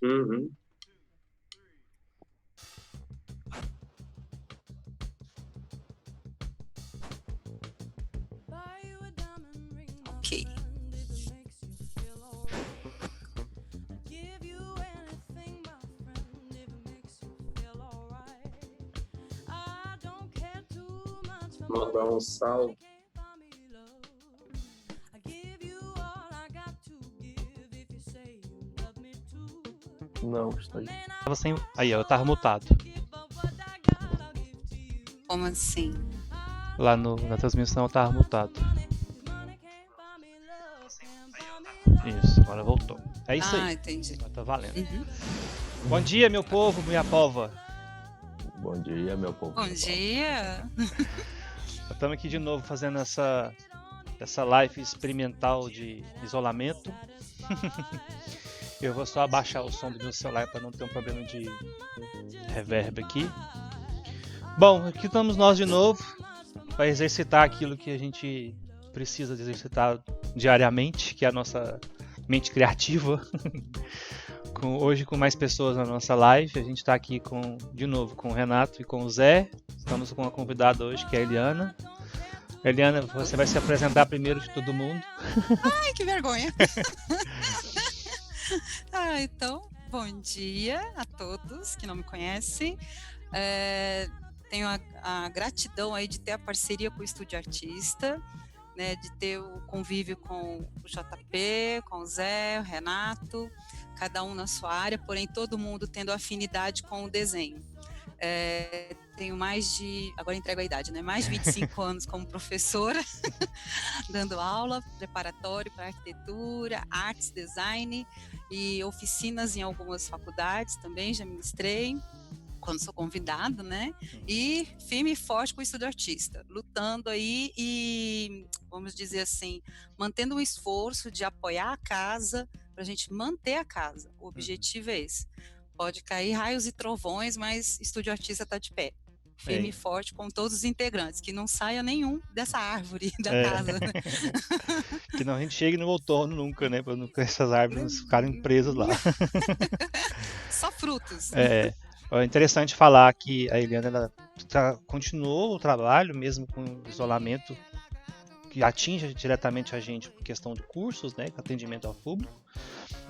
Uhum. Ok. Mandar um salve. Não, está aí. Tava sem... Aí, ó, eu tava mutado. Como assim? Lá na transmissão eu tava mutado. Isso, agora voltou. É isso aí. Entendi. Agora tá valendo. Uhum. Bom dia, meu povo, minha pova. Bom dia, meu povo. Bom dia. Estamos aqui de novo fazendo essa live experimental de isolamento. Eu vou só abaixar o som do meu celular para não ter um problema de reverb aqui. Bom, aqui estamos nós de novo para exercitar aquilo que a gente precisa de exercitar diariamente, que é a nossa mente criativa. Hoje com mais pessoas na nossa live, a gente está aqui de novo com o Renato e com o Zé. Estamos com uma convidada hoje que é a Eliana. Eliana, você vai se apresentar primeiro de todo mundo. Ai, que vergonha. Então, bom dia a todos que não me conhecem. Tenho a gratidão aí de ter a parceria com o Estúdio Artista, né, de ter o convívio com o JP, com o Zé, o Renato, cada um na sua área, porém todo mundo tendo afinidade com o desenho. Tenho agora entrego a idade, né? Mais de 25 anos como professora, dando aula, preparatório para arquitetura, artes, design e oficinas em algumas faculdades também, já ministrei, quando sou convidado, né? E firme e forte com o Estúdio Artista, lutando aí e, vamos dizer assim, mantendo um esforço de apoiar a casa, para a gente manter a casa. O objetivo é esse. Pode cair raios e trovões, mas Estúdio Artista está de pé. Firme e forte com todos os integrantes, que não saia nenhum dessa árvore da casa. Que não a gente chegue no outono nunca, né? Para essas árvores ficarem presas lá. Só frutos. É interessante falar que a Eliana continuou o trabalho, mesmo com o isolamento, que atinge diretamente a gente por questão de cursos, né? Atendimento ao público.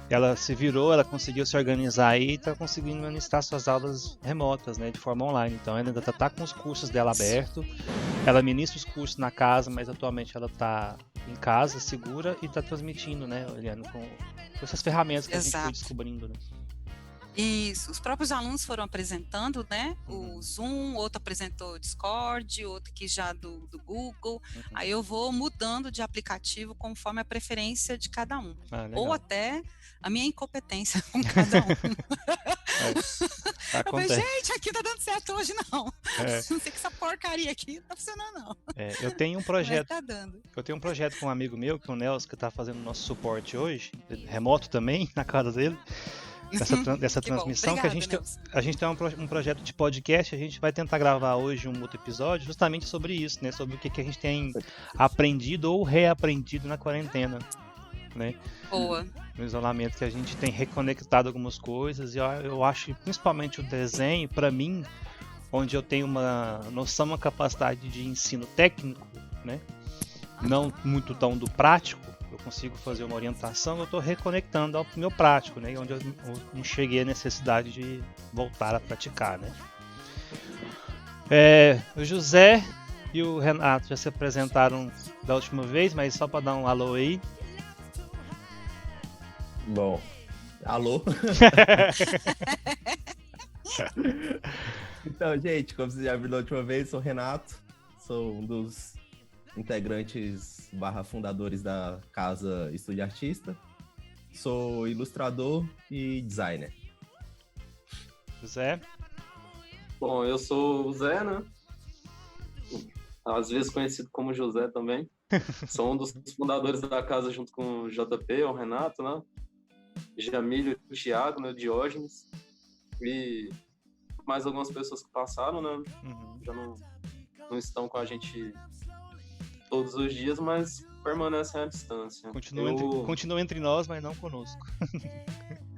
Ela se virou, ela conseguiu se organizar aí e está conseguindo ministrar suas aulas remotas, né, de forma online. Então ela ainda está com os cursos dela abertos. Ela ministra os cursos na casa, mas atualmente ela está em casa, segura, e está transmitindo, né, Eliana, com essas ferramentas que a gente foi descobrindo, né? Isso, os próprios alunos foram apresentando, né, o Zoom, outro apresentou o Discord, outro que já do Google, aí eu vou mudando de aplicativo conforme a preferência de cada um, ou até a minha incompetência com cada um. Eu falei, gente, aqui tá dando certo hoje não, não sei que essa porcaria aqui não tá funcionando não. Eu tenho um projeto, com um amigo meu, que é o Nelson, que tá fazendo nosso suporte hoje, remoto também, na casa dele, dessa transmissão. Obrigada, que a gente tem um projeto de podcast. A gente vai tentar gravar hoje um outro episódio justamente sobre isso, né? Sobre o que a gente tem aprendido ou reaprendido na quarentena, né? Boa. No isolamento, que a gente tem reconectado algumas coisas. E eu acho que principalmente o desenho, para mim, onde eu tenho uma noção, uma capacidade de ensino técnico, né? Não muito tão do prático, eu consigo fazer uma orientação, eu estou reconectando ao meu prático, né? Onde eu enxerguei a necessidade de voltar a praticar, né? O José e o Renato já se apresentaram da última vez, mas só para dar um alô aí. Bom, alô? Então, gente, como vocês já viram da última vez, sou o Renato, sou um dos integrantes / fundadores da casa Estúdio Artista. Sou ilustrador e designer. Zé? Bom, eu sou o Zé, né? Às vezes conhecido como José também. Sou um dos fundadores da casa junto com o JP, o Renato, né? Jamílio, o Thiago, né? O Diógenes. E mais algumas pessoas que passaram, né? Já não estão com a gente todos os dias, mas permanecem à distância. Continua entre nós, mas não conosco.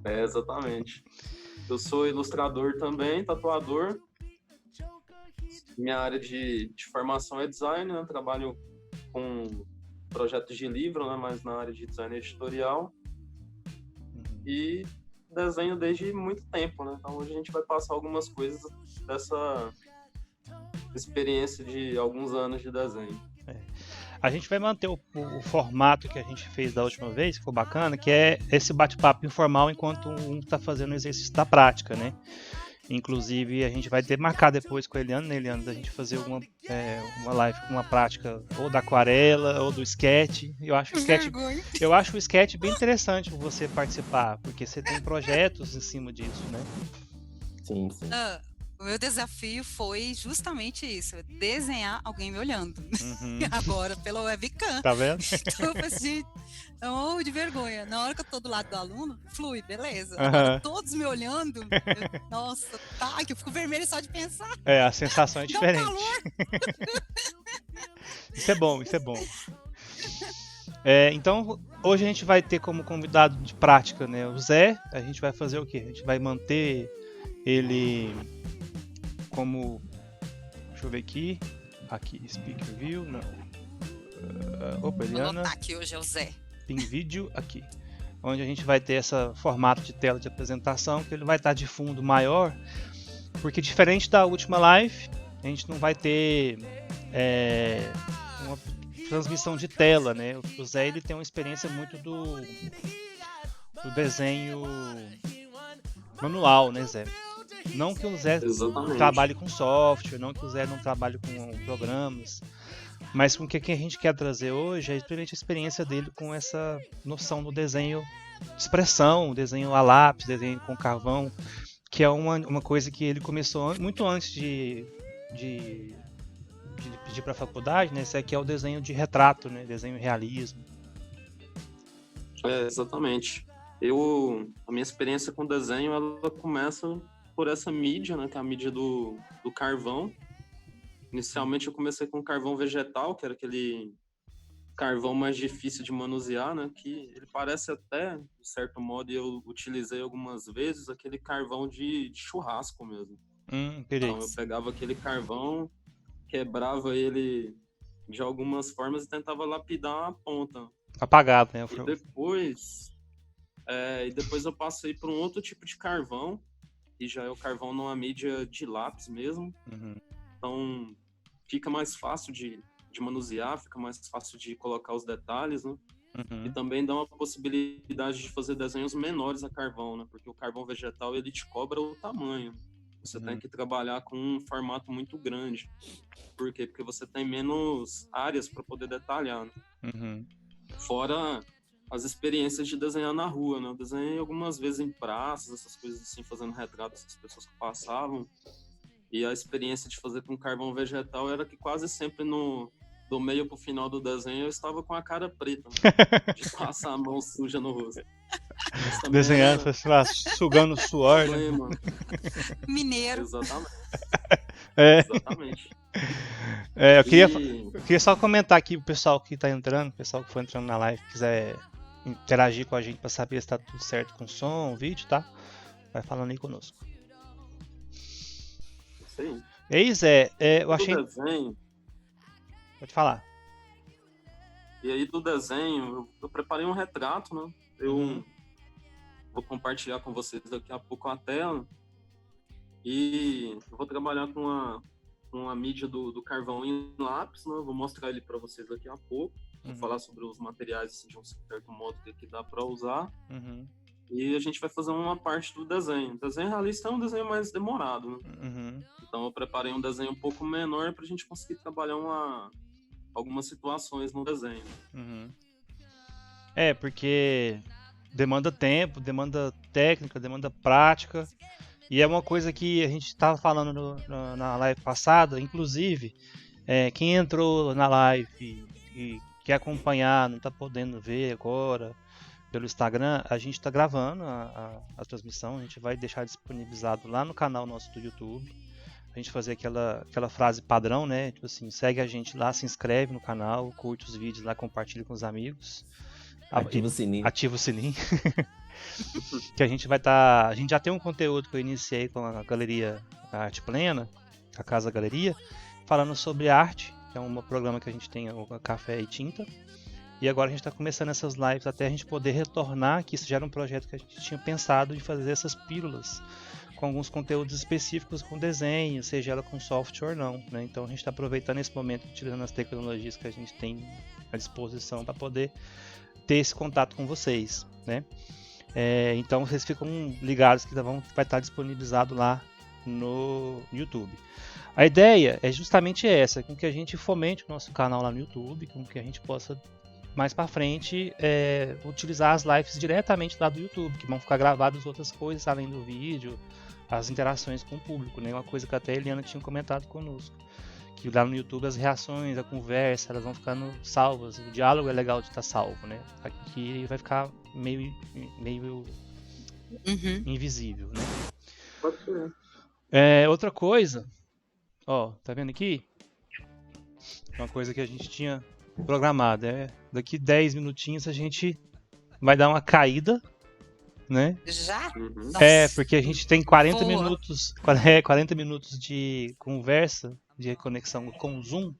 Exatamente. Eu sou ilustrador também, tatuador. Minha área de formação é design, né? Trabalho com projetos de livro, né? Mas na área de design editorial. E desenho desde muito tempo, né? Então hoje a gente vai passar algumas coisas dessa experiência de alguns anos de desenho. A gente vai manter o formato que a gente fez da última vez, que ficou bacana, que é esse bate-papo informal enquanto um está fazendo o exercício da prática, né? Inclusive, a gente vai demarcar depois com a Eliana, né, Eliana, da gente fazer uma live com uma prática ou da aquarela ou do sketch. Eu acho o sketch bem interessante você participar, porque você tem projetos em cima disso, né? Sim. O meu desafio foi justamente isso, desenhar alguém me olhando. Uhum. Agora, pela webcam. Tá vendo? Então, eu falei assim, eu morro de vergonha. Na hora que eu tô do lado do aluno, flui, beleza. Uhum. Agora, todos me olhando, nossa, tá, que eu fico vermelha só de pensar. A sensação é Dá diferente. calor. Isso é bom. Então, hoje a gente vai ter como convidado de prática, né, o Zé. A gente vai fazer o quê? A gente vai manter ele como... Deixa eu ver aqui. Aqui, Speaker View, não. Opa, Eliana. Vou anotar aqui hoje é o Zé. Tem vídeo aqui. Onde a gente vai ter esse formato de tela de apresentação, que ele vai estar de fundo maior. Porque diferente da última live, a gente não vai ter uma transmissão de tela, né? O Zé, ele tem uma experiência muito do desenho manual, né, Zé? Não que o Zé Exatamente. trabalhe com software, não que o Zé não trabalhe com programas, mas com o que a gente quer trazer hoje é a experiência dele com essa noção do desenho de expressão, desenho a lápis, desenho com carvão, que é uma coisa que ele começou muito antes de pedir para a faculdade, né? Esse aqui é o desenho de retrato, né? Desenho realismo. Exatamente. A minha experiência com desenho, ela começa por essa mídia, né, que é a mídia do carvão. Inicialmente eu comecei com carvão vegetal, que era aquele carvão mais difícil de manusear, né, que ele parece até, de certo modo, e eu utilizei algumas vezes, aquele carvão de churrasco mesmo. Então eu pegava aquele carvão, quebrava ele de algumas formas e tentava lapidar a ponta. Apagado, né? E depois eu passei por um outro tipo de carvão, que já é o carvão numa mídia de lápis mesmo. Uhum. Então fica mais fácil de manusear, fica mais fácil de colocar os detalhes, né? Uhum. E também dá uma possibilidade de fazer desenhos menores a carvão, né? Porque o carvão vegetal, ele te cobra o tamanho. Você tem que trabalhar com um formato muito grande. Por quê? Porque você tem menos áreas para poder detalhar, né? Uhum. Fora as experiências de desenhar na rua, né? Eu desenhei algumas vezes em praças, essas coisas assim, fazendo retratos das pessoas que passavam. E a experiência de fazer com carvão vegetal era que quase sempre do meio pro final do desenho eu estava com a cara preta, né? De passar a mão suja no rosto. Desenhando, sugando suor, né? Mineiro. Exatamente. Exatamente. Eu queria só comentar aqui o pessoal que tá entrando, o pessoal que for entrando na live, quiser interagir com a gente para saber se tá tudo certo com o som, o vídeo, tá? Vai falando aí conosco. Sim. E aí, Zé, eu achei... Desenho, Pode falar. E aí do desenho, eu preparei um retrato, né? Eu vou compartilhar com vocês daqui a pouco a tela. E eu vou trabalhar com a mídia do carvão em lápis, né? Eu vou mostrar ele para vocês daqui a pouco. Vou falar sobre os materiais de um certo modo que dá para usar. E a gente vai fazer uma parte do desenho. O desenho realista é um desenho mais demorado, né? Então eu preparei um desenho um pouco menor para a gente conseguir trabalhar algumas situações no desenho. Porque demanda tempo, demanda técnica, demanda prática. E é uma coisa que a gente estava falando na live passada, inclusive, quem entrou na live e quer acompanhar, não está podendo ver agora pelo Instagram, a gente está gravando a transmissão, a gente vai deixar disponibilizado lá no canal nosso do YouTube. a gente fazer aquela frase padrão, né? Tipo assim, segue a gente lá, se inscreve no canal, curte os vídeos lá, compartilha com os amigos. Ativa o sininho. Ativa o sininho. Que a gente vai estar. A gente já tem um conteúdo que eu iniciei com a Galeria Arte Plena, a Casa Galeria, falando sobre arte, que é um programa que a gente tem, o Café e Tinta. E agora a gente está começando essas lives até a gente poder retornar, que isso já era um projeto que a gente tinha pensado de fazer essas pílulas com alguns conteúdos específicos com desenho, seja ela com software ou não, né? Então a gente está aproveitando esse momento, utilizando as tecnologias que a gente tem à disposição para poder ter esse contato com vocês, né? Então vocês ficam ligados que vai estar disponibilizado lá no YouTube. A ideia é justamente essa, com que a gente fomente o nosso canal lá no YouTube, com que a gente possa mais para frente utilizar as lives diretamente lá do YouTube, que vão ficar gravadas outras coisas além do vídeo, as interações com o público, né? Uma coisa que até a Eliana tinha comentado conosco, que lá no YouTube as reações, a conversa, elas vão ficando salvas, o diálogo é legal de estar salvo, né? Aqui vai ficar meio invisível, né? Pode ser. Outra coisa, ó, tá vendo aqui? Uma coisa que a gente tinha programado, daqui 10 minutinhos a gente vai dar uma caída, né? Já? Uhum. Porque a gente tem 40 Boa. minutos, 40 minutos de conversa, de conexão com o Zoom.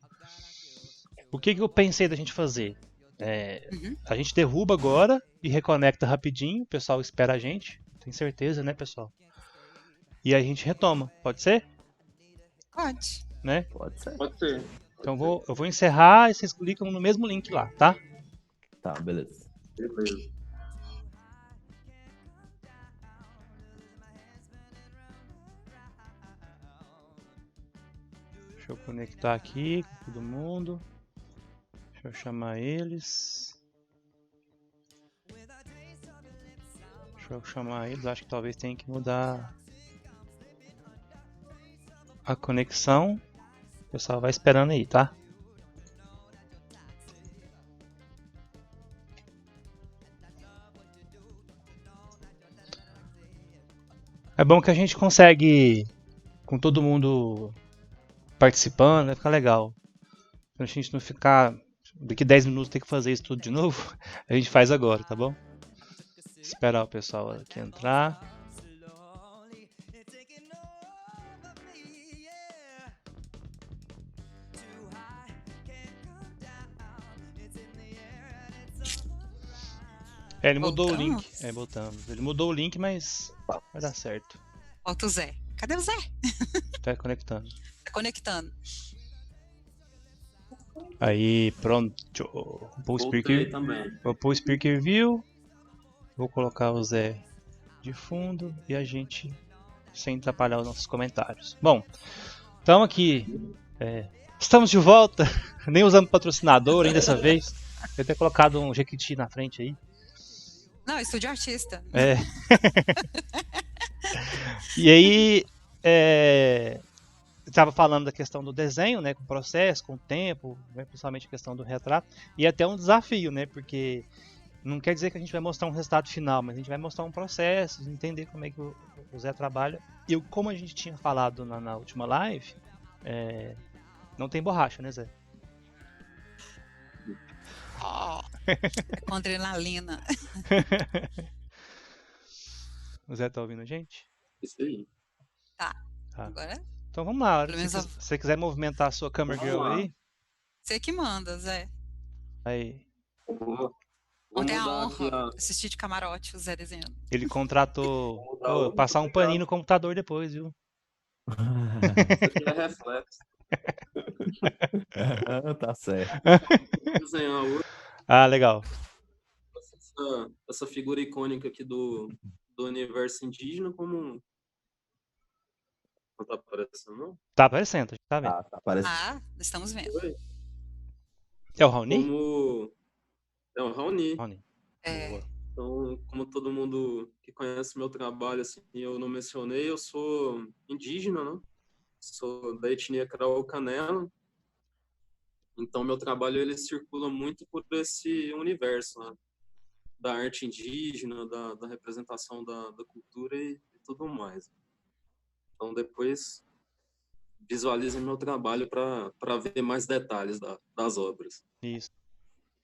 O que eu pensei da gente fazer? A gente derruba agora e reconecta rapidinho, o pessoal espera a gente, tem certeza, né, pessoal? E a gente retoma, pode ser? Pode. Né? Pode ser. Pode ser. Então eu vou encerrar e vocês clicam no mesmo link lá, tá? Tá, beleza. Beleza. Deixa eu conectar aqui com todo mundo. Deixa eu chamar eles. Acho que talvez tenha que mudar a conexão. O pessoal vai esperando aí, tá? É bom que a gente consegue, com todo mundo participando, vai ficar legal. Pra gente não ficar, daqui 10 minutos ter que fazer isso tudo de novo, a gente faz agora, tá bom? Esperar o pessoal aqui entrar. Ele mudou o link. Voltamos. Ele mudou o link, mas vai dar certo. Falta o Zé. Cadê o Zé? Tá conectando. Tá conectando. Aí, pronto. Vou pôr o Speaker View. Vou colocar o Zé de fundo e a gente sem atrapalhar os nossos comentários. Bom, então aqui estamos de volta. Nem usando patrocinador ainda dessa vez. Eu ter colocado um Jequiti na frente aí. Não, estúdio artista. E aí, eu estava falando da questão do desenho, né, com o processo, com o tempo, né, principalmente a questão do retrato, e até um desafio, né, porque não quer dizer que a gente vai mostrar um resultado final, mas a gente vai mostrar um processo, entender como é que o Zé trabalha. E como a gente tinha falado na última live, não tem borracha, né, Zé? É com adrenalina. O Zé tá ouvindo a gente? Isso aí. Tá. Agora, então vamos lá. Pelo menos Se você quiser movimentar a sua Camera Girl aí. você que manda, Zé. Aí. Não tem a honra de assistir de camarote o Zé desenhando. Ele contratou passar um paninho no computador depois, viu? Isso aqui é reflexo. Tá certo. Desenhar hoje. Legal. Essa figura icônica aqui do universo indígena como... Não tá aparecendo, não? Tá aparecendo, a gente tá vendo. Tá aparecendo. Estamos vendo. É o Raoni? É o Raoni. Boa. Então, como todo mundo que conhece meu trabalho, assim, eu não mencionei, eu sou indígena, né? Sou da etnia Karaô-Canela. Então, meu trabalho ele circula muito por esse universo, né? Da arte indígena, da representação da cultura e tudo mais. Então, depois visualizem meu trabalho para ver mais detalhes das obras. Isso.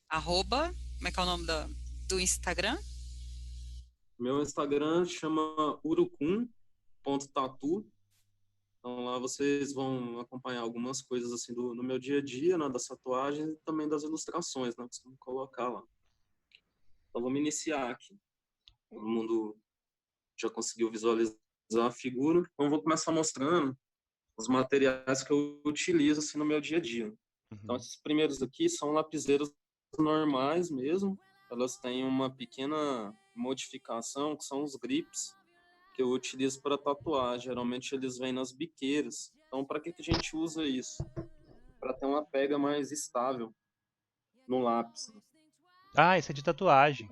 Arroba, como é que é o nome do Instagram? Meu Instagram chama urucum.tatu. Então lá vocês vão acompanhar algumas coisas assim no meu dia a dia, né, das tatuagens e também das ilustrações, né, que costumo colocar lá. Então vamos iniciar aqui. Todo mundo já conseguiu visualizar a figura. Então vou começar mostrando os materiais que eu utilizo assim no meu dia a dia. Então esses primeiros aqui são lapiseiras normais mesmo. Elas têm uma pequena modificação que são os grips que eu utilizo para tatuar. Geralmente eles vêm nas biqueiras. Então para que a gente usa isso? Para ter uma pega mais estável no lápis. Ah, isso é de tatuagem.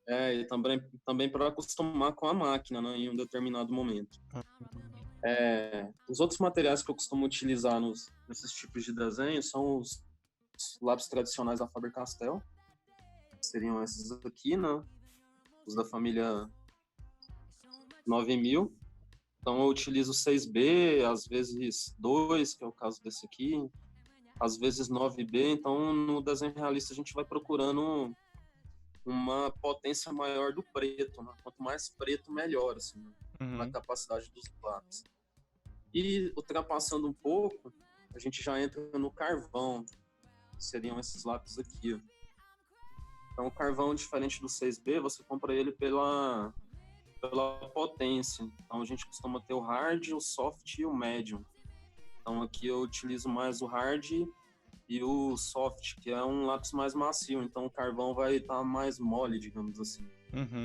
E também para acostumar com a máquina, né, em um determinado momento. Os outros materiais que eu costumo utilizar nesses tipos de desenho são os lápis tradicionais da Faber-Castell. Seriam esses aqui, né? Os da família 9000. Então eu utilizo 6B, às vezes 2, que é o caso desse aqui, às vezes 9B. Então no desenho realista a gente vai procurando uma potência maior do preto, né? Quanto mais preto, melhor, assim, né? Na capacidade dos lápis. E ultrapassando um pouco, a gente já entra no carvão, que seriam esses lápis aqui, ó. Então o carvão, diferente do 6B, você compra ele pela potência. Então a gente costuma ter o hard, o soft e o medium. Então aqui eu utilizo mais o hard e o soft, que é um lápis mais macio. Então o carvão vai estar mais mole, digamos assim.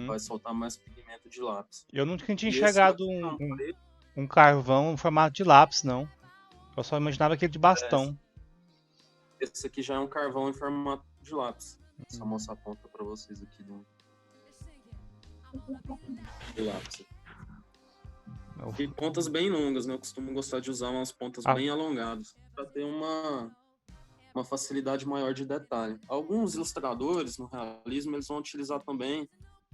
Vai soltar mais pigmento de lápis. Eu nunca tinha E enxergado um carvão em formato de lápis, não. Eu só imaginava aquele de bastão. Esse aqui já é um carvão em formato de lápis. Só mostrar a ponta para vocês aqui do lápis. E pontas bem longas, né? Eu costumo gostar de usar umas pontas bem alongadas para ter uma facilidade maior de detalhe. Alguns ilustradores no realismo eles vão utilizar também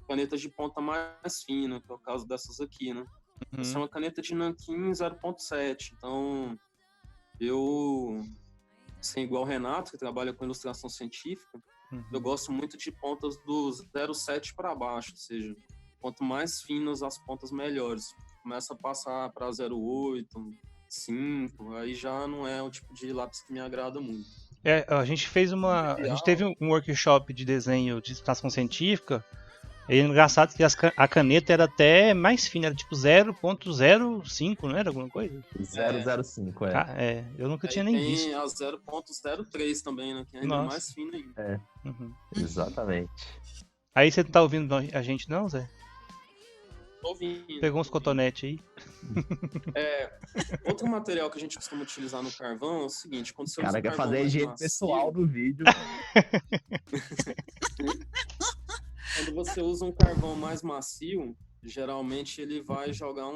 canetas de ponta mais fina, que é o caso dessas aqui, né? Essa é uma caneta de nanquim 0.7. Então eu, sem igual o Renato, que trabalha com ilustração científica, eu gosto muito de pontas do 0.7 para baixo, ou seja, quanto mais finas as pontas, melhores. Começa a passar para 0.8, 5, aí já não é o tipo de lápis que me agrada muito. A gente teve um workshop de desenho de ilustração científica. E é engraçado que a caneta era até mais fina, era tipo 0.05, não era alguma coisa? 0.05, eu nunca tinha nem visto. Tem a 0.03 também, né? Que ainda é mais fina ainda. Exatamente. Aí você não tá ouvindo a gente não, Zé? Tô ouvindo. Pegou uns cotonetes aí? Outro material que a gente costuma utilizar no carvão é o seguinte, quando você usa cara quer carvão fazer mais higiene macio, pessoal no vídeo. Quando você usa um carvão mais macio, geralmente ele vai jogar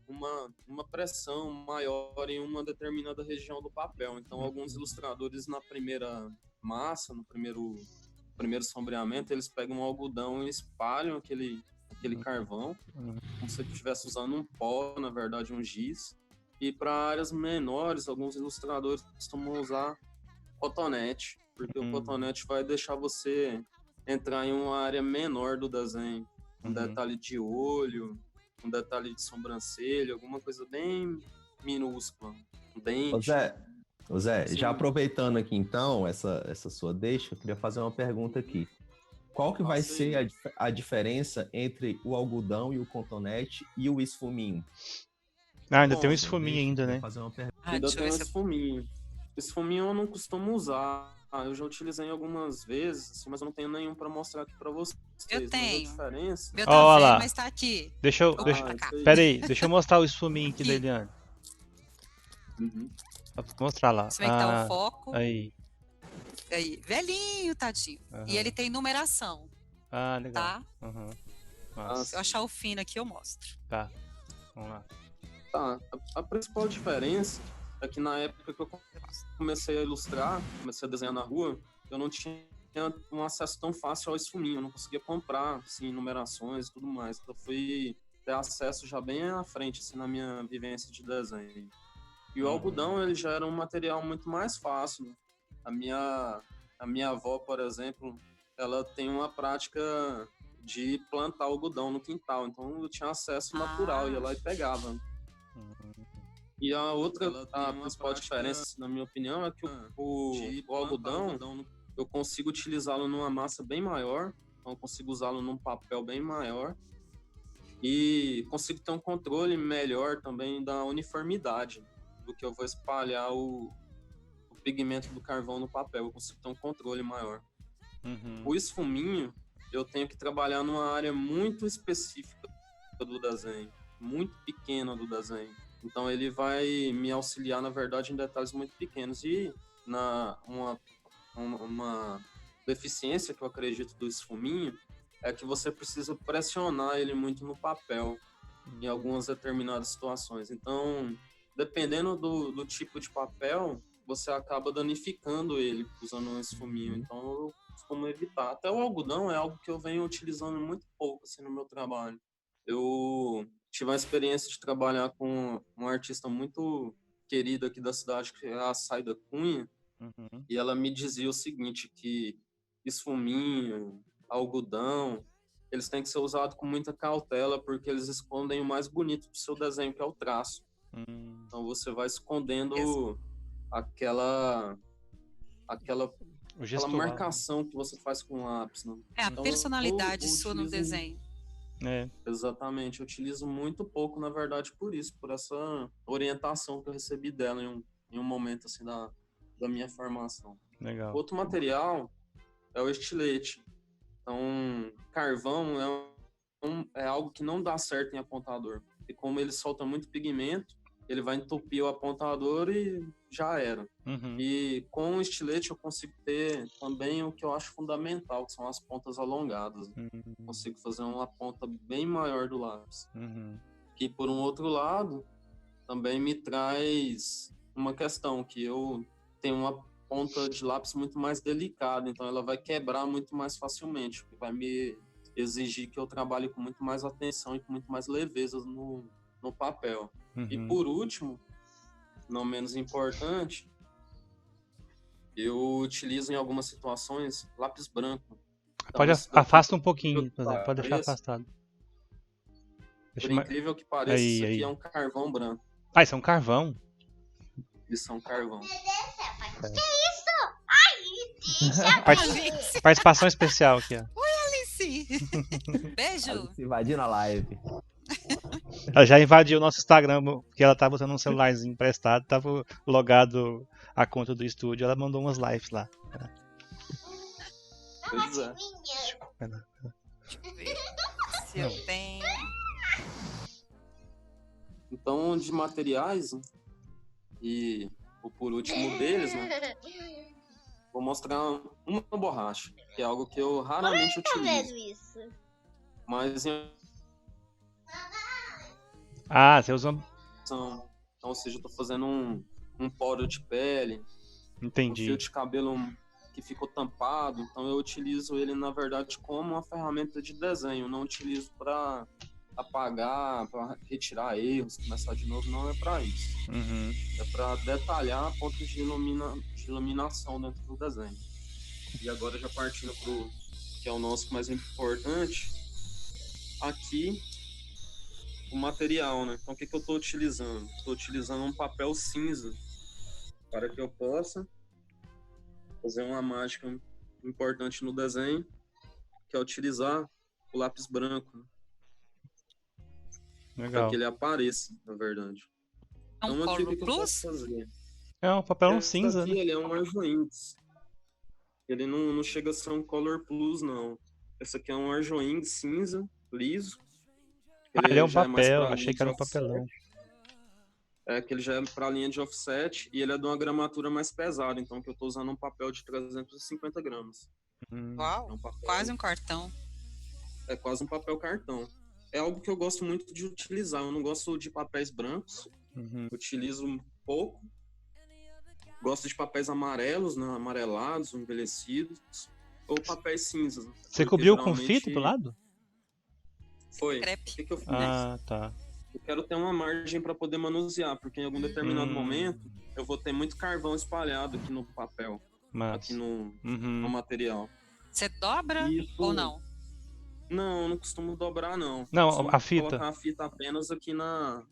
uma pressão maior em uma determinada região do papel. Então, alguns ilustradores na primeira massa, no primeiro sombreamento, eles pegam um algodão e espalham aquele carvão, como se ele estivesse usando um pó, na verdade um giz. E para áreas menores, alguns ilustradores costumam usar cotonete, porque o cotonete vai deixar você entrar em uma área menor do desenho. Um detalhe de olho, um detalhe de sobrancelha, alguma coisa bem minúscula. Um dente. Ô Zé, já aproveitando aqui então essa sua deixa, eu queria fazer uma pergunta aqui. Qual que vai ser a diferença entre o algodão e o cotonete e o esfuminho? Ainda tem um esfuminho ainda, né? Fazer uma pergunta. Ainda tem um esfuminho. Esfuminho eu não costumo usar. Eu já utilizei algumas vezes, assim, mas eu não tenho nenhum para mostrar aqui para vocês. Eu tenho. Mas a diferença... Meu tá velho, mas tá aqui. Pera aí, deixa eu mostrar o esfuminho aqui da Eliane. Vou mostrar lá. Você vai dar o foco. Aí. Velhinho, tadinho. E ele tem numeração. Ah, legal. Tá? Se eu achar o fino aqui, eu mostro. Tá, vamos lá. Tá, a principal diferença é que na época que eu comecei a ilustrar, comecei a desenhar na rua, eu não tinha um acesso tão fácil ao esfuminho, eu não conseguia comprar, assim, numerações e tudo mais. Então eu fui ter acesso já bem à frente, assim, na minha vivência de desenho. E o algodão, ele já era um material muito mais fácil, né? A minha avó, por exemplo, ela tem uma prática de plantar algodão no quintal, então eu tinha acesso natural, ia lá e pegava. E a principal diferença, na minha opinião, é que o algodão, eu consigo utilizá-lo numa massa bem maior, então eu consigo usá-lo num papel bem maior e consigo ter um controle melhor também da uniformidade do que eu vou espalhar o pigmento do carvão no papel, eu consigo ter um controle maior. O esfuminho, eu tenho que trabalhar numa área muito específica do desenho, muito pequena do desenho. Então ele vai me auxiliar, na verdade, em detalhes muito pequenos. E uma deficiência que eu acredito do esfuminho é que você precisa pressionar ele muito no papel em algumas determinadas situações. Então, dependendo do tipo de papel, você acaba danificando ele usando um esfuminho. Então, eu costumo evitar. Até o algodão é algo que eu venho utilizando muito pouco assim, no meu trabalho. Eu tive a experiência de trabalhar com uma artista muito querida aqui da cidade, que é a Saida Cunha, e ela me dizia o seguinte, que esfuminho, algodão, eles têm que ser usados com muita cautela, porque eles escondem o mais bonito do seu desenho, que é o traço. Então você vai escondendo aquela marcação que você faz com o lápis, né? A então, personalidade eu sua no desenho. Exatamente, eu utilizo muito pouco, na verdade, por isso, por essa orientação que eu recebi dela em um momento assim da minha formação. Legal. Outro material é o estilete. Então, carvão é algo que não dá certo em apontador. E como ele solta muito pigmento, ele vai entupir o apontador e já era. E com o estilete eu consigo ter também o que eu acho fundamental, que são as pontas alongadas. Consigo fazer uma ponta bem maior do lápis. Que, por um outro lado, também me traz uma questão, que eu tenho uma ponta de lápis muito mais delicada, então ela vai quebrar muito mais facilmente, o que vai me exigir que eu trabalhe com muito mais atenção e com muito mais leveza no papel. E por último, não menos importante, eu utilizo em algumas situações lápis branco. Então, Afasta um pouquinho, pode deixar afastado. Por incrível que pareça, isso aqui é um carvão branco. Isso é um carvão? Isso é um carvão. Que isso? Ai, Participação especial aqui, ó. Oi, Alice! Beijo! Alice invadindo a live. Ela já invadiu o nosso Instagram, porque ela tava usando um celularzinho emprestado, tava logado a conta do estúdio, ela mandou umas lives lá. Pois é. Deixa eu ver se eu tenho. Então, de materiais, e o por último deles, né? Vou mostrar uma borracha, que é algo que eu raramente utilizo. isso. Mas Você usa então, ou seja, eu tô fazendo um poro de pele, um Entendi. fio de cabelo que ficou tampado, então eu utilizo ele, na verdade, como uma ferramenta de desenho, não utilizo para apagar, para retirar erros, começar de novo, não é para isso. É para detalhar pontos de iluminação dentro do desenho. E agora já partindo pro que é o nosso mais importante, aqui o material, né? Então o que eu estou utilizando? Estou utilizando um papel cinza para que eu possa fazer uma mágica importante no desenho, que é utilizar o lápis branco, né? Legal. Para que ele apareça, na verdade. É um então, aqui, o Color que Plus? eu posso fazer? É um papelão Esse cinza, aqui, né? ele é um Arjoinx. Ele não chega a ser um Color Plus, não. Esse aqui é um Arjoinx cinza, liso. Ele é um já mais papel, pra achei linha que era um de offset. papelão. Que ele já é para linha de offset e ele é de uma gramatura mais pesada, então que eu estou usando um papel de 350 gramas. Uau, É um papel, quase um cartão. É quase um papel cartão. É algo que eu gosto muito de utilizar. Eu não gosto de papéis brancos. Utilizo pouco. Gosto de papéis amarelos, né, amarelados, envelhecidos. Ou papéis cinzas. Você cobriu com fita do lado? Foi. O Crepe. que eu fiz? Ah, tá. Eu quero ter uma margem para poder manusear, porque em algum determinado momento eu vou ter muito carvão espalhado aqui no papel, Mas. aqui no Uhum. material. Você dobra Isso. ou não? Não, não costumo dobrar, não. Não, Costumo a fita. colocar a fita apenas aqui na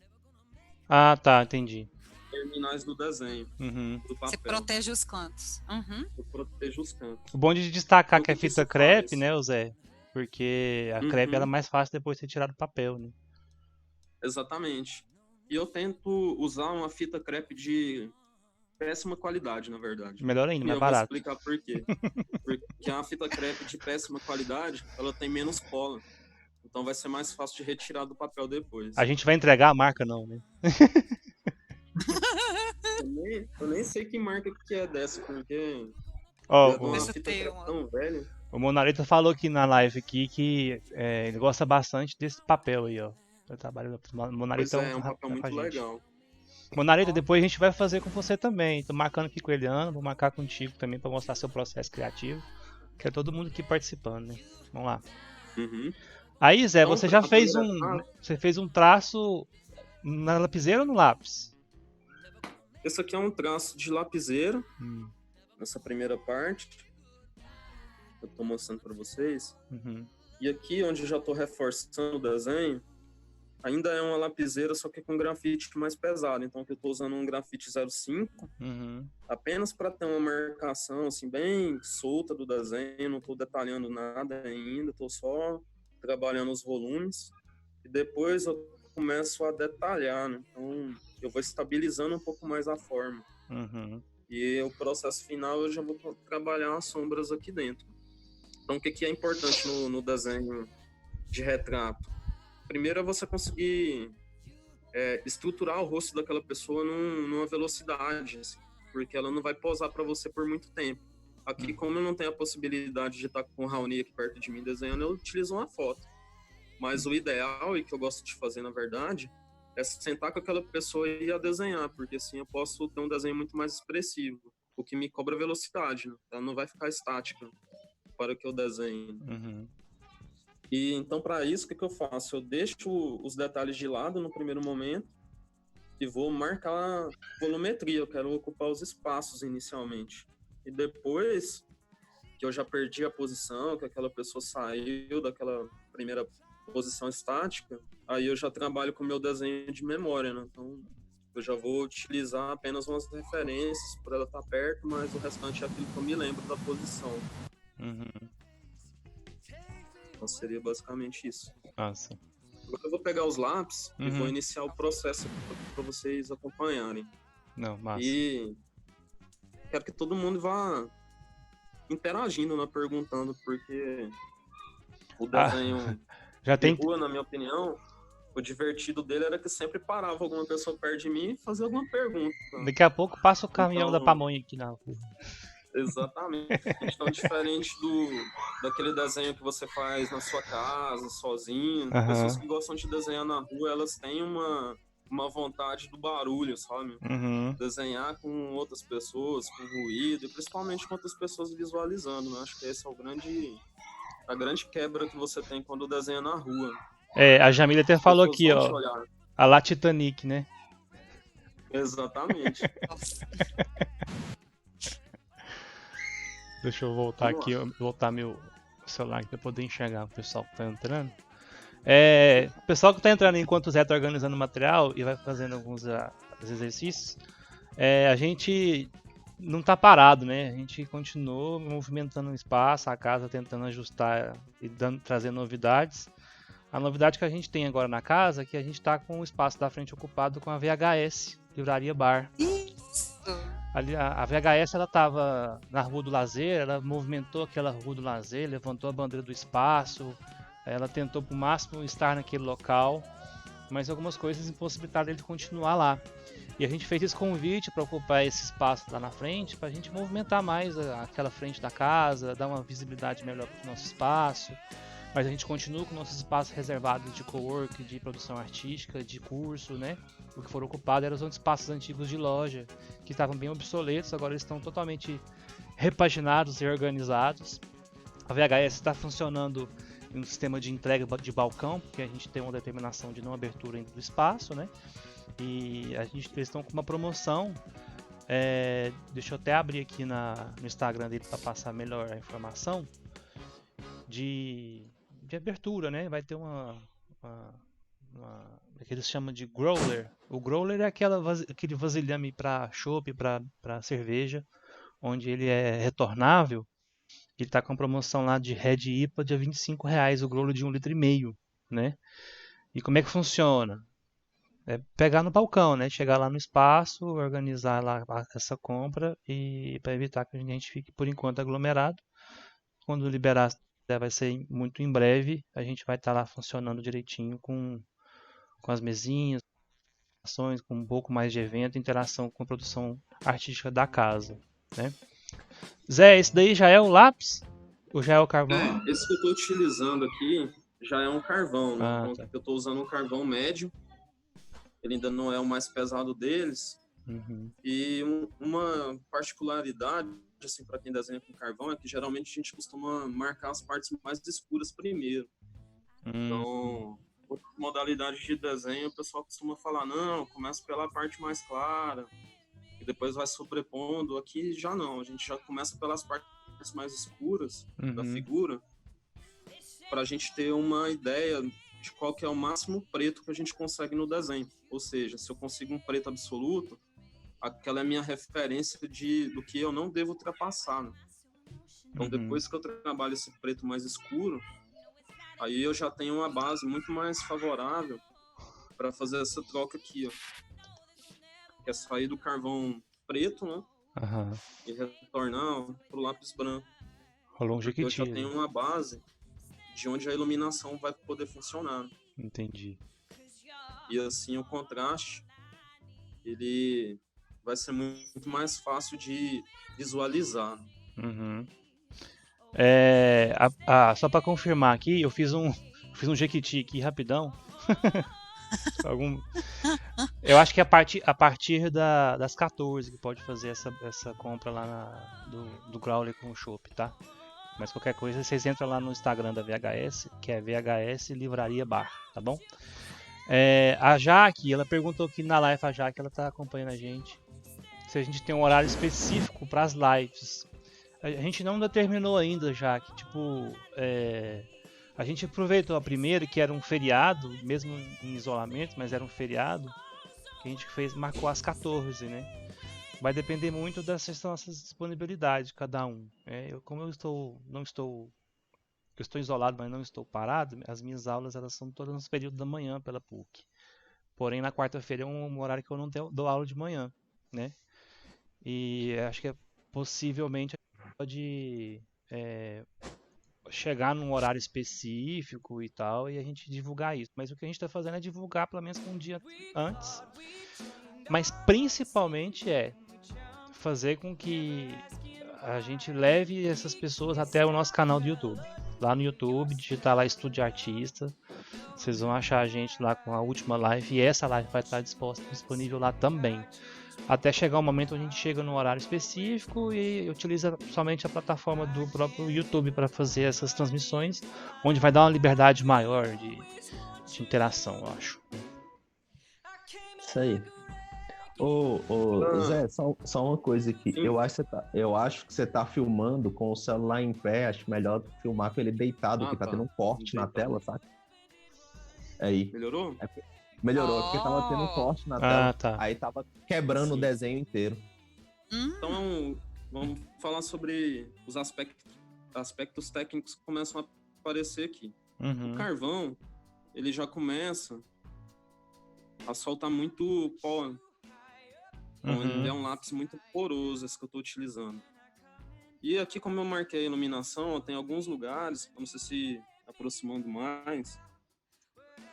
Ah, tá, entendi. terminais do desenho, Uhum. do Você papel. protege os cantos. Uhum. Eu protejo os cantos. O bom de destacar Então, que é o que fita isso crepe, faz? né, Zé? Porque a crepe Uhum. era mais fácil depois de ser tirado do papel, né? Exatamente. E eu tento usar uma fita crepe de péssima qualidade, na verdade. Melhor ainda, E mais eu vou barato. explicar por quê. Porque a fita crepe de péssima qualidade, ela tem menos cola. Então vai ser mais fácil de retirar do papel depois. A gente vai entregar a marca, não, né? Eu nem sei que marca que é dessa, porque Ó, é de uma Deixa eu fita ter crepe uma. tão velha. o Monarita falou aqui na live aqui que ele gosta bastante desse papel aí, ó. Eu trabalho com o Pois Monarita é um papel com a muito gente. legal. Monarita, depois a gente vai fazer com você também. Tô marcando aqui com o Eliano, vou marcar contigo também pra mostrar seu processo criativo. Quero todo mundo aqui participando, né? Vamos lá. Uhum. Aí, Zé, Então, você já a fez primeira um. etapa- Você fez um traço na lapiseira ou no lápis? Esse aqui é um traço de lapiseira, Hum, nessa primeira parte. Eu tô mostrando para vocês. uhum, E aqui, onde eu já tô reforçando o desenho, ainda é uma lapiseira, só que com grafite mais pesado. Então, aqui eu tô usando um grafite 05, uhum, apenas para ter uma marcação assim bem solta do desenho, não estou detalhando nada ainda, estou só trabalhando os volumes e depois eu começo a detalhar, né? Então eu vou estabilizando um pouco mais a forma uhum, e o processo final eu já vou trabalhar as sombras aqui dentro. Então o que é importante no desenho de retrato? Primeiro é você conseguir estruturar o rosto daquela pessoa numa velocidade, assim, porque ela não vai posar para você por muito tempo. Aqui, como eu não tenho a possibilidade de estar com o Raoni aqui perto de mim desenhando, eu utilizo uma foto. Mas o ideal, e que eu gosto de fazer, na verdade, é sentar com aquela pessoa e ir a desenhar, porque assim eu posso ter um desenho muito mais expressivo, o que me cobra velocidade, né? Ela não vai ficar estática para que eu desenhe. uhum. E então, para isso, o que eu faço? Eu deixo os detalhes de lado no primeiro momento e vou marcar volumetria. Eu quero ocupar os espaços inicialmente. E depois que eu já perdi a posição, que aquela pessoa saiu daquela primeira posição estática, aí eu já trabalho com o meu desenho de memória, né? Então, eu já vou utilizar apenas umas referências para ela estar perto, mas o restante é aquilo que eu me lembro da posição. Uhum. Então, seria basicamente isso. Nossa. Agora eu vou pegar os lápis e Uhum. vou iniciar o processo para vocês acompanharem. Não, massa. E quero que todo mundo vá interagindo, né, perguntando, porque o desenho Já de tem. rua, na minha opinião, o divertido dele era que sempre parava alguma pessoa perto de mim e fazia alguma pergunta. Daqui a pouco passa o caminhão Então- da pamonha aqui na rua. Exatamente. Então, diferente daquele desenho que você faz na sua casa, sozinho, Aham. pessoas que gostam de desenhar na rua, elas têm uma vontade do barulho, sabe? Uhum. Desenhar com outras pessoas, com ruído, e principalmente com outras pessoas visualizando, né? Acho que esse é a grande quebra que você tem quando desenha na rua. A Jamila até falou Pessoas aqui, vão te ó. olhar. A La Titanic, né? Exatamente. Nossa. Deixa eu voltar Vamos aqui, lá. voltar meu celular aqui pra poder enxergar o pessoal que tá entrando. O pessoal que tá entrando enquanto o Zé tá organizando o material e vai fazendo alguns exercícios, a gente não tá parado, né? A gente continua movimentando o espaço, a casa, tentando ajustar e trazendo novidades. A novidade que a gente tem agora na casa é que a gente tá com o espaço da frente ocupado com a VHS, Livraria Bar. Isso. Ali, a VHS ela estava na Rua do Lazer, ela movimentou aquela Rua do Lazer, levantou a bandeira do espaço, ela tentou por máximo estar naquele local, mas algumas coisas impossibilitaram ele de continuar lá. E a gente fez esse convite para ocupar esse espaço lá na frente, para a gente movimentar mais aquela frente da casa, dar uma visibilidade melhor para o nosso espaço. Mas a gente continua com nossos espaços reservados de cowork, de produção artística, de curso, né? O que foram ocupados eram os espaços antigos de loja, que estavam bem obsoletos, agora eles estão totalmente repaginados e organizados. A VHS está funcionando um sistema de entrega de balcão, porque a gente tem uma determinação de não abertura ainda do espaço, né? E eles estão com uma promoção. Deixa eu até abrir aqui no Instagram dele para passar melhor a informação de abertura, né? Vai ter uma que eles chamam de growler. O growler é aquele vasilhame para chopp, para cerveja, onde ele é retornável. Ele tá com promoção lá de Red IPA de R$25 o growler de 1,5 litro, né? E como é que funciona? É pegar no balcão, né? Chegar lá no espaço, organizar lá essa compra e para evitar que a gente fique por enquanto aglomerado. Quando liberar, vai ser muito em breve, a gente vai estar lá funcionando direitinho com as mesinhas, ações, com um pouco mais de evento, interação com a produção artística da casa, né? Zé, esse daí já é o lápis? Ou já é o carvão? Esse que eu estou utilizando aqui já é um carvão, né? Ah, Então, tá. eu estou usando um carvão médio. Ele ainda não é o mais pesado deles. Uhum. E uma particularidade, assim, para quem desenha com carvão, é que geralmente a gente costuma marcar as partes mais escuras primeiro. Então, outra modalidade de desenho, o pessoal costuma falar, não, começa pela parte mais clara, e depois vai sobrepondo. Aqui já não, a gente já começa pelas partes mais escuras da figura, para a gente ter uma ideia de qual que é o máximo preto que a gente consegue no desenho. Ou seja, se eu consigo um preto absoluto, aquela é a minha referência do que eu não devo ultrapassar, né? Então, depois que eu trabalho esse preto mais escuro, aí eu já tenho uma base muito mais favorável para fazer essa troca aqui, ó. Que é sair do carvão preto, né? E retornar pro lápis branco. Rolou um Porque eu já jequiti. tenho uma base de onde a iluminação vai poder funcionar. Entendi. E assim o contraste, ele vai ser muito mais fácil de visualizar. Só para confirmar aqui, eu fiz um jequiti aqui rapidão. Eu acho que é a partir das 14 que pode fazer essa compra lá do Growler com o chopp, tá? Mas qualquer coisa, vocês entram lá no Instagram da VHS, que é VHS Livraria Bar, tá bom? A Jaque, ela perguntou aqui na live, a Jaque, ela tá acompanhando a gente, se a gente tem um horário específico para as lives. A gente não determinou ainda, Jaque. A gente aproveitou a primeira, que era um feriado, mesmo em isolamento, mas era um feriado, que a gente marcou às 14, né? Vai depender muito dessas nossas disponibilidades de cada um. Eu estou isolado, mas não estou parado, as minhas aulas elas são todas nos períodos da manhã pela PUC. Porém, na quarta-feira é um horário que eu não dou aula de manhã, né? E acho que possivelmente a gente pode chegar num horário específico e tal, e a gente divulgar isso. Mas o que a gente está fazendo é divulgar pelo menos um dia antes. Mas principalmente fazer com que a gente leve essas pessoas até o nosso canal do YouTube. Lá no YouTube, digitar lá Estúdio Artista. Vocês vão achar a gente lá com a última live, e essa live vai estar disponível lá também. Até chegar o momento onde a gente chega num horário específico e utiliza somente a plataforma do próprio YouTube para fazer essas transmissões, onde vai dar uma liberdade maior de interação, eu acho. Isso aí. Zé, só uma coisa aqui. Eu acho que você tá filmando com o celular em pé. Acho melhor filmar com ele deitado, que tá tendo um corte na tela, sabe? Aí. Melhorou? Melhorou, porque tava tendo um corte na tela. Tá. Aí tava quebrando o desenho inteiro. Então, vamos falar sobre os aspectos técnicos que começam a aparecer aqui. O carvão, ele já começa a soltar muito pó. Então, ele é um lápis muito poroso, esse que eu estou utilizando. E aqui, como eu marquei a iluminação, tem alguns lugares, não sei se aproximando mais,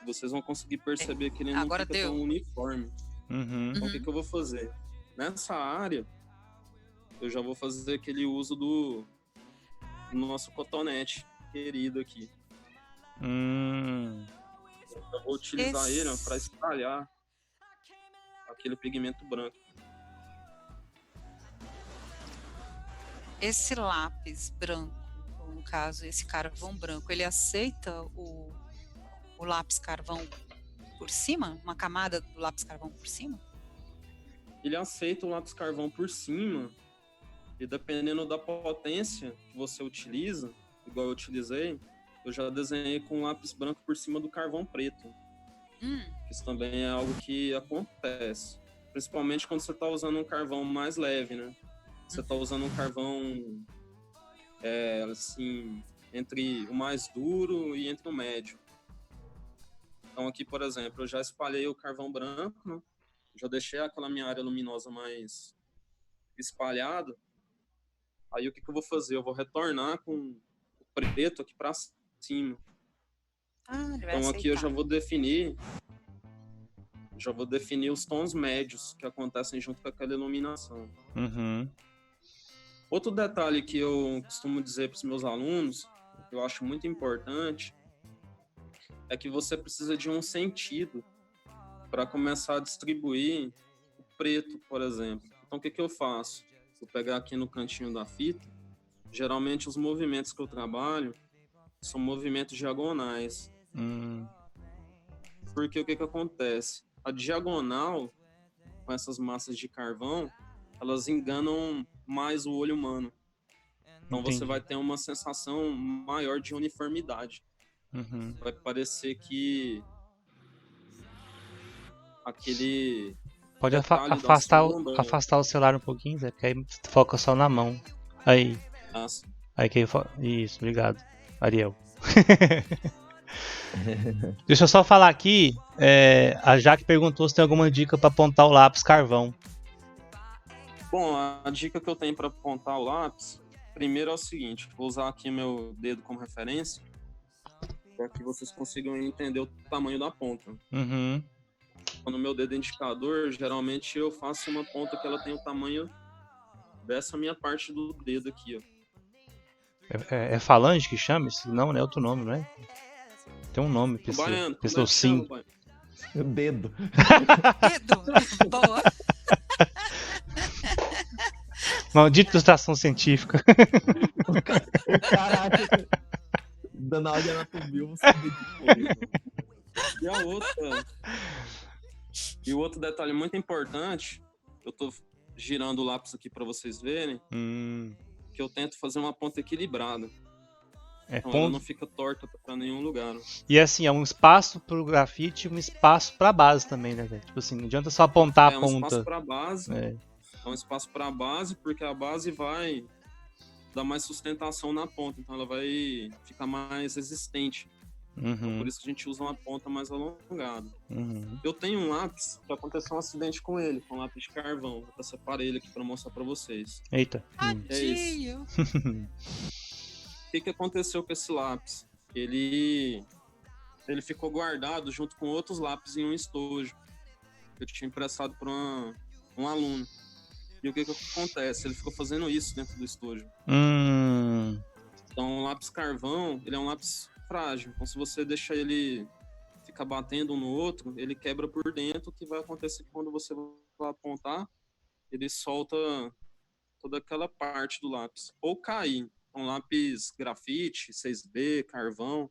vocês vão conseguir perceber que ele não fica tão uniforme. Então, o que eu vou fazer? Nessa área, eu já vou fazer aquele uso do nosso cotonete querido aqui. Eu vou utilizar ele para espalhar aquele pigmento branco. Esse lápis branco no caso, esse carvão branco, ele aceita o lápis carvão por cima? Uma camada do lápis carvão por cima? Ele aceita o lápis carvão por cima e dependendo da potência que você utiliza, igual eu utilizei, eu já desenhei com lápis branco por cima do carvão preto. Isso também é algo que acontece. Principalmente quando você está usando um carvão mais leve, né? Você está usando um carvão, assim, entre o mais duro e entre o médio. Então aqui, por exemplo, eu já espalhei o carvão branco, né? Já deixei aquela minha área luminosa mais espalhada. Aí o que eu vou fazer? Eu vou retornar com o preto aqui para cima. Ele vai Então aqui eu aceitar. já vou definir os tons médios que acontecem junto com aquela iluminação. Uhum. Outro detalhe que eu costumo dizer para os meus alunos, que eu acho muito importante, é que você precisa de um sentido para começar a distribuir o preto, por exemplo. Então o que eu faço? Vou pegar aqui no cantinho da fita, geralmente os movimentos que eu trabalho são movimentos diagonais. Porque o que acontece? A diagonal, com essas massas de carvão, elas enganam mais o olho humano. Então Entendi. você vai ter uma sensação maior de uniformidade. Uhum. Vai parecer que aquele Pode detalhe da sombra- afastar o celular um pouquinho, Zé, porque aí foca só na mão. Aí Nossa, que isso, obrigado, Ariel. Deixa eu só falar aqui, a Jaque perguntou se tem alguma dica para apontar o lápis carvão. Bom, a dica que eu tenho para apontar o lápis, primeiro é o seguinte, vou usar aqui meu dedo como referência, para que vocês consigam entender o tamanho da ponta. Uhum. No meu dedo indicador, geralmente eu faço uma ponta que ela tem o tamanho dessa minha parte do dedo aqui, ó. É falange que chama? Esse não é outro nome, não é? Tem um nome, Baiano, como pessoa é que chama, sim. Baiano? Dedo. Dedo. Boa. Maldita ilustração científica. Caraca. Dando aula de anatomia, você dedicou. E o outro detalhe muito importante, eu tô girando o lápis aqui para vocês verem, que eu tento fazer uma ponta equilibrada. Então ela não fica torta para nenhum lugar. E assim, é um espaço pro grafite e um espaço pra base também, né, velho? Tipo assim, não adianta só apontar a um ponta. Espaço para base. É um espaço para base, porque a base vai dar mais sustentação na ponta, então ela vai ficar mais resistente. Então, por isso que a gente usa uma ponta mais alongada. Eu tenho um lápis que aconteceu um acidente com ele, com um lápis de carvão. Vou até separar ele aqui para mostrar para vocês. Eita. É isso. O que aconteceu com esse lápis? Ele ficou guardado junto com outros lápis em um estojo. Eu tinha emprestado para um aluno. E o que acontece? Ele ficou fazendo isso dentro do estojo. Então, o lápis carvão, ele é um lápis frágil. Então, se você deixar ele ficar batendo um no outro, ele quebra por dentro. O que vai acontecer quando você vai apontar, ele solta toda aquela parte do lápis. Ou cair. Um lápis grafite, 6B, carvão.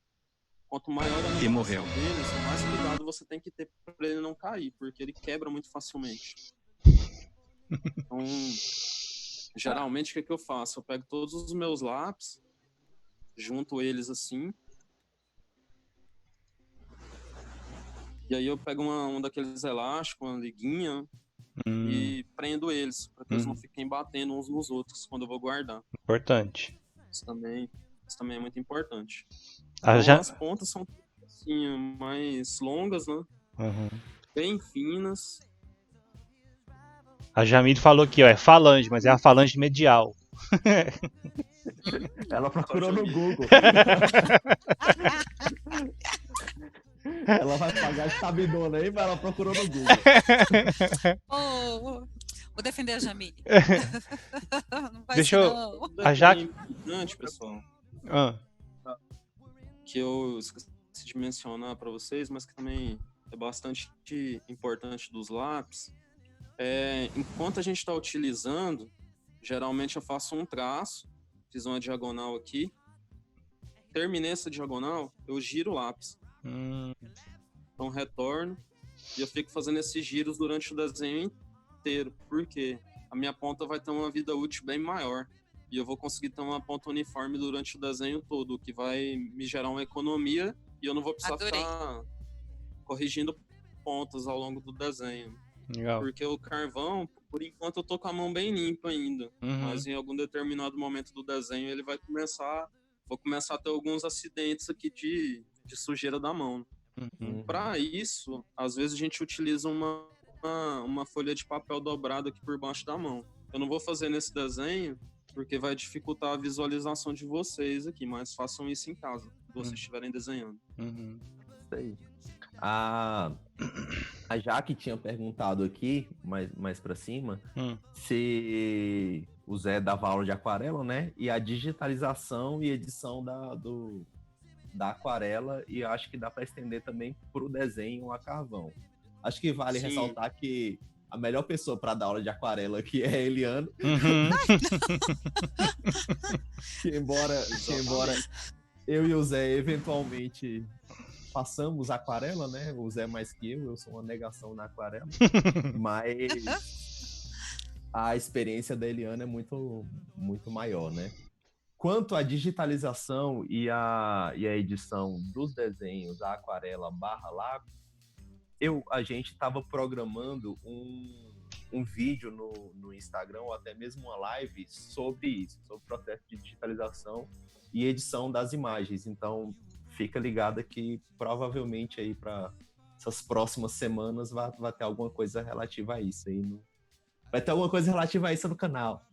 Quanto maior a numeração deles, mais cuidado você tem que ter para ele não cair, porque ele quebra muito facilmente. Então, geralmente, o que eu faço? Eu pego todos os meus lápis, junto eles assim, e aí eu pego um daqueles elásticos, uma liguinha, e prendo eles, para que eles não fiquem batendo uns nos outros quando eu vou guardar. Importante. Isso também é muito importante. Então, as pontas são assim, mais longas, né? Bem finas. A Jamile falou aqui, ó, é falange, mas é a falange medial. Ela procurou no Google. Ela vai pagar essa sabidona aí, mas ela procurou no Google. Vou defender a Jamile. Não vai Deixa ser, eu... não. A Jaque... importante, pessoal, que eu esqueci de mencionar para vocês, mas que também é bastante importante dos lápis. Enquanto a gente está utilizando, geralmente eu faço um traço, fiz uma diagonal aqui, terminei essa diagonal, eu giro o lápis. Hum, Então retorno e eu fico fazendo esses giros durante o desenho inteiro. Por quê? A minha ponta vai ter uma vida útil bem maior. E eu vou conseguir ter uma ponta uniforme durante o desenho todo, o que vai me gerar uma economia e eu não vou precisar Adorei. ficar corrigindo pontas ao longo do desenho. legal. Porque o carvão, por enquanto, eu tô com a mão bem limpa ainda. Uhum. Mas em algum determinado momento do desenho, ele vai começar... Vou começar a ter alguns acidentes aqui de sujeira da mão. Uhum. Para isso, às vezes a gente utiliza uma folha de papel dobrada aqui por baixo da mão. Eu não vou fazer nesse desenho, porque vai dificultar a visualização de vocês aqui, mas façam isso em casa, se vocês estiverem desenhando. Uhum. Isso aí. A Jaque tinha perguntado aqui, mais pra cima, se o Zé dava aula de aquarela, né? E a digitalização e edição da aquarela, e acho que dá para estender também pro desenho a carvão. Acho que vale Sim. ressaltar que a melhor pessoa para dar aula de aquarela aqui é a Eliana, Uhum. que embora eu e o Zé eventualmente façamos aquarela, né? O Zé mais que eu sou uma negação na aquarela, mas a experiência da Eliana é muito, muito maior, né? Quanto à digitalização e a edição dos desenhos, a aquarela /lápis, a gente estava programando um vídeo no Instagram, ou até mesmo uma live sobre isso, sobre o processo de digitalização e edição das imagens. Então, fica ligado que provavelmente aí para essas próximas semanas vai ter alguma coisa relativa a isso aí. Vai ter alguma coisa relativa a isso no canal.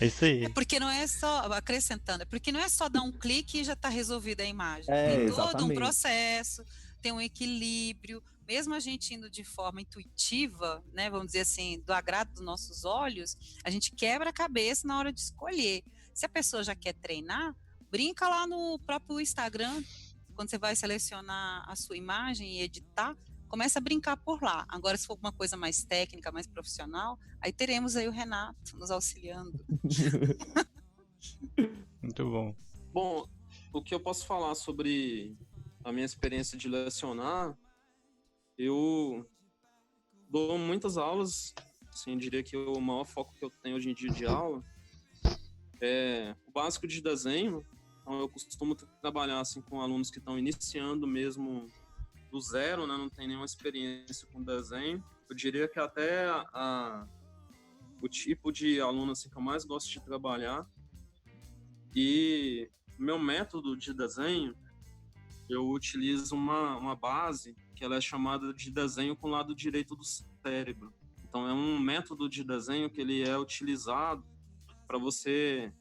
É isso aí. Porque não é só, acrescentando, porque não é só dar um clique e já está resolvida a imagem. É, Tem todo um exatamente. processo, tem um equilíbrio. Mesmo a gente indo de forma intuitiva, né, vamos dizer assim, do agrado dos nossos olhos, a gente quebra a cabeça na hora de escolher. Se a pessoa já quer treinar, brinca lá no próprio Instagram, quando você vai selecionar a sua imagem e editar, começa a brincar por lá. Agora, se for uma coisa mais técnica, mais profissional, aí teremos aí o Renato nos auxiliando. Muito bom. Bom, o que eu posso falar sobre a minha experiência de lecionar, eu dou muitas aulas, assim, eu diria que o maior foco que eu tenho hoje em dia de aula é o básico de desenho. Então eu costumo trabalhar assim, com alunos que estão iniciando mesmo do zero, né? Não tem nenhuma experiência com desenho. Eu diria que até o tipo de aluno assim, que eu mais gosto de trabalhar. E meu método de desenho, eu utilizo uma base que ela é chamada de desenho com o lado direito do cérebro. Então é um método de desenho que ele é utilizado para você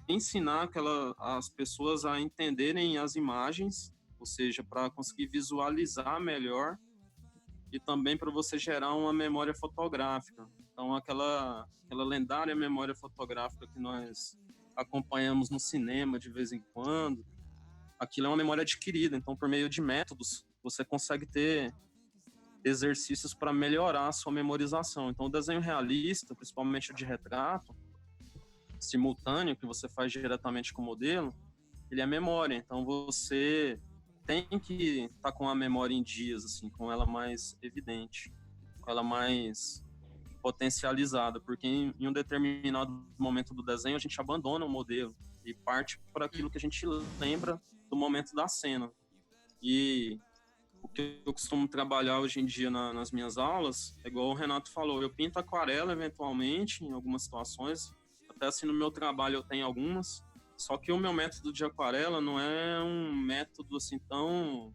ensinar as pessoas a entenderem as imagens, ou seja, para conseguir visualizar melhor e também para você gerar uma memória fotográfica. Então aquela lendária memória fotográfica que nós acompanhamos no cinema de vez em quando, aquilo é uma memória adquirida. Então, por meio de métodos, você consegue ter exercícios para melhorar a sua memorização. Então, o desenho realista, principalmente o de retrato simultâneo, que você faz diretamente com o modelo, ele é memória. Então, você tem que estar com a memória em dias, assim, com ela mais evidente, com ela mais potencializada, porque em um determinado momento do desenho a gente abandona o modelo e parte para aquilo que a gente lembra do momento da cena. E o que eu costumo trabalhar hoje em dia nas minhas aulas é igual o Renato falou, eu pinto aquarela eventualmente em algumas situações, até assim no meu trabalho eu tenho algumas, só que o meu método de aquarela não é um método assim tão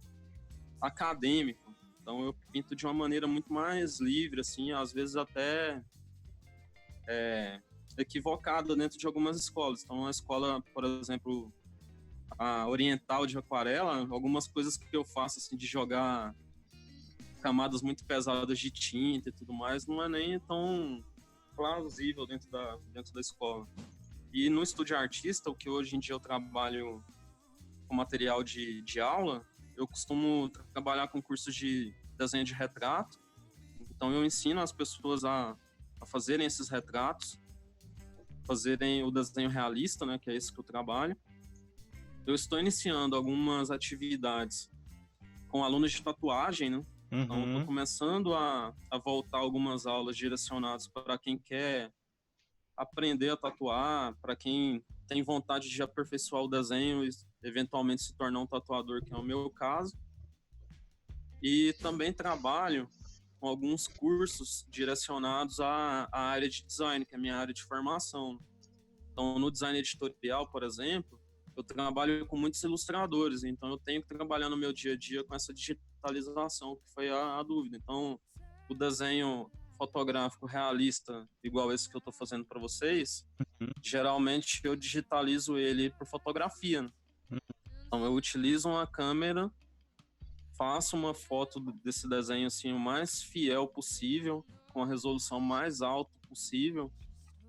acadêmico. Então eu pinto de uma maneira muito mais livre, assim, às vezes até equivocada dentro de algumas escolas. Então a escola, por exemplo, a oriental de aquarela, algumas coisas que eu faço, assim, de jogar camadas muito pesadas de tinta e tudo mais, não é nem tão plausível dentro da escola. E no estúdio artista, o que hoje em dia eu trabalho com material de aula, eu costumo trabalhar com cursos de desenho de retrato. Então eu ensino as pessoas a fazerem esses retratos fazerem o desenho realista, né, que é esse que eu trabalho. Eu estou iniciando algumas atividades com alunos de tatuagem, né? Então, eu estou começando a voltar algumas aulas direcionadas para quem quer aprender a tatuar, para quem tem vontade de aperfeiçoar o desenho e eventualmente se tornar um tatuador, que é o meu caso. E também trabalho com alguns cursos direcionados à área de design, que é a minha área de formação. Então, no design editorial, por exemplo, eu trabalho com muitos ilustradores, então eu tenho que trabalhar no meu dia a dia com essa digitalização, que foi a dúvida. Então, o desenho fotográfico realista, igual esse que eu estou fazendo para vocês, geralmente eu digitalizo ele por fotografia, né? Então, eu utilizo uma câmera, faço uma foto desse desenho assim, o mais fiel possível, com a resolução mais alta possível,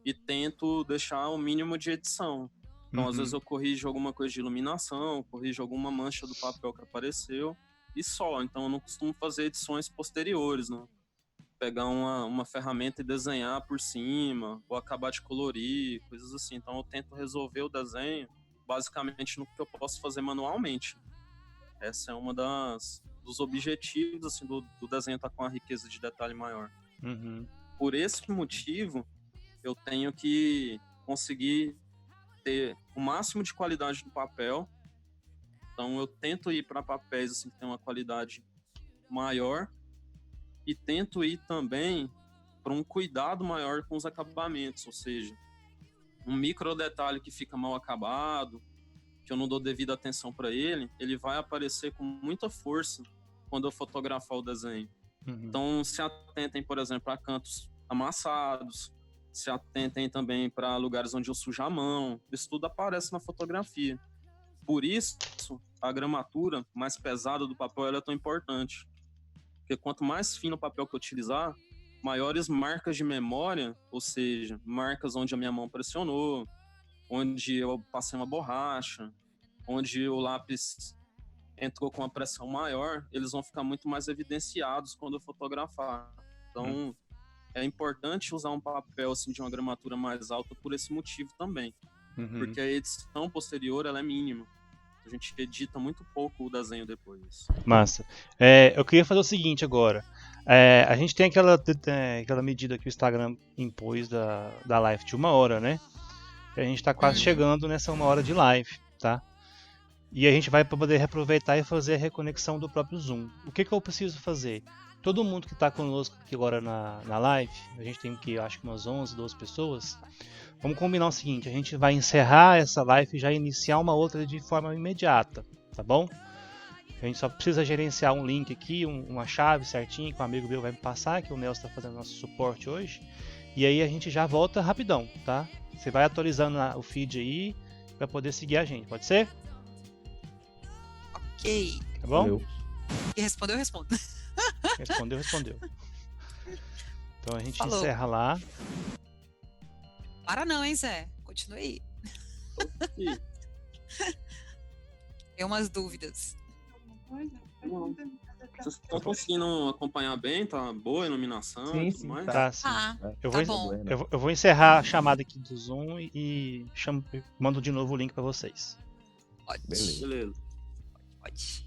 e tento deixar o mínimo de edição. Então, às vezes eu corrijo alguma coisa de iluminação, corrijo alguma mancha do papel que apareceu, e só. Então, eu não costumo fazer edições posteriores, né? Pegar uma ferramenta e desenhar por cima, ou acabar de colorir, coisas assim. Então, eu tento resolver o desenho, basicamente, no que eu posso fazer manualmente. Essa é uma dos objetivos, assim, do desenho estar com uma riqueza de detalhe maior. Por esse motivo, eu tenho que conseguir ter o máximo de qualidade do papel. Então eu tento ir para papéis assim, que tem uma qualidade maior, e tento ir também para um cuidado maior com os acabamentos, ou seja, um micro detalhe que fica mal acabado, que eu não dou devida atenção para ele vai aparecer com muita força quando eu fotografar o desenho. Então se atentem, por exemplo, a cantos amassados, se atentem também para lugares onde eu sujo a mão. Isso tudo aparece na fotografia. Por isso, a gramatura mais pesada do papel ela é tão importante. Porque quanto mais fino o papel que eu utilizar, maiores marcas de memória, ou seja, marcas onde a minha mão pressionou, onde eu passei uma borracha, onde o lápis entrou com uma pressão maior, eles vão ficar muito mais evidenciados quando eu fotografar. Então, é importante usar um papel assim, de uma gramatura mais alta por esse motivo também. Porque a edição posterior ela é mínima. A gente edita muito pouco o desenho depois. Massa. Eu queria fazer o seguinte agora. A gente tem aquela medida que o Instagram impôs da live de 1 hora, né? A gente está quase chegando nessa 1 hora de live, tá? E a gente vai poder reaproveitar e fazer a reconexão do próprio Zoom. O que eu preciso fazer? Todo mundo que está conosco aqui agora na live, a gente tem aqui, acho que umas 11, 12 pessoas, vamos combinar o seguinte, a gente vai encerrar essa live e já iniciar uma outra de forma imediata, tá bom? A gente só precisa gerenciar um link aqui, uma chave certinha que o amigo meu vai me passar, que o Nelson está fazendo nosso suporte hoje, e aí a gente já volta rapidão, tá? Você vai atualizando o feed aí para poder seguir a gente, pode ser? Ok. Tá bom? Valeu. E respondeu, respondo. Respondeu. Então a gente Falou. encerra lá. Para não, hein, Zé? Continue aí. E, Tem umas dúvidas. vocês estão conseguindo acompanhar bem? Tá boa a iluminação Sim, e tudo sim, mais? Tá, sim. Eu Tá vou, bom. eu vou encerrar a chamada aqui do Zoom e mando de novo o link para vocês. Pode. Beleza. Beleza. Pode.